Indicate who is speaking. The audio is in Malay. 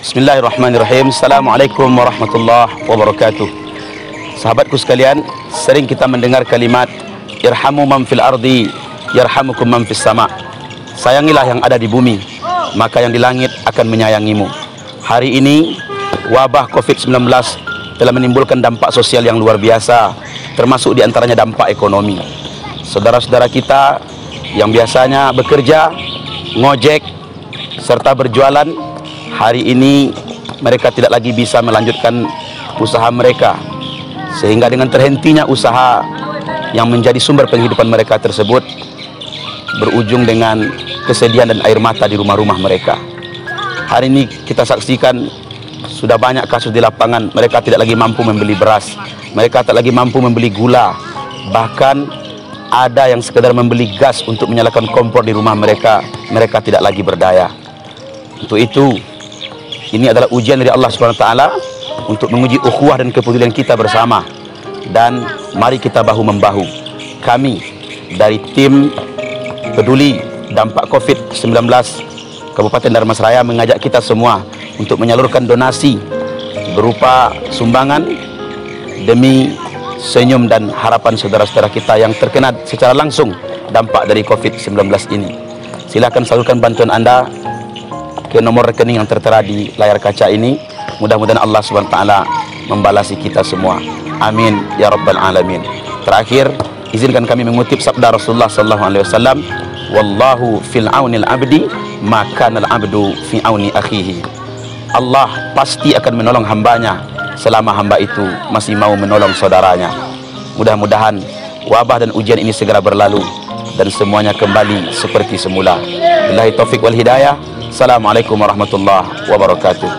Speaker 1: Bismillahirrahmanirrahim. Assalamualaikum warahmatullahi wabarakatuh. Sahabatku sekalian, sering kita mendengar kalimat irhamu man fil ardi yarhamukum man fis sama. Sayangilah yang ada di bumi, maka yang di langit akan menyayangimu. Hari ini wabah COVID-19 telah menimbulkan dampak sosial yang luar biasa, termasuk diantaranya dampak ekonomi. Saudara-saudara kita yang biasanya bekerja, ngojek, serta berjualan, hari ini mereka tidak lagi bisa melanjutkan usaha mereka, sehingga dengan terhentinya usaha yang menjadi sumber penghidupan mereka tersebut berujung dengan kesedihan dan air mata di rumah-rumah mereka. Hari ini kita saksikan sudah banyak kasus di lapangan, mereka tidak lagi mampu membeli beras, mereka tak lagi mampu membeli gula, bahkan ada yang sekedar membeli gas untuk menyalakan kompor di rumah mereka, mereka tidak lagi berdaya. Untuk itu, ini adalah ujian dari Allah SWT untuk menguji ukhuwah dan kepedulian kita bersama. Dan mari kita bahu-membahu. Kami dari tim peduli dampak COVID-19 Kabupaten Dharmasraya mengajak kita semua untuk menyalurkan donasi berupa sumbangan demi senyum dan harapan saudara-saudara kita yang terkena secara langsung dampak dari COVID-19 ini. Silakan salurkan bantuan Anda ke nomor rekening yang tertera di layar kaca ini. Mudah-mudahan Allah SWT membalasi kita semua. Amin ya rabbal alamin. Terakhir, izinkan kami mengutip sabda Rasulullah SAW, wallahu fil aunil abdi maka nal abdu fi auni akhihi. Allah pasti akan menolong hambanya selama hamba itu masih mau menolong saudaranya. Mudah-mudahan wabah dan ujian ini segera berlalu dan semuanya kembali seperti semula. Billahi taufik wal hidayah. Assalamualaikum warahmatullahi wabarakatuh.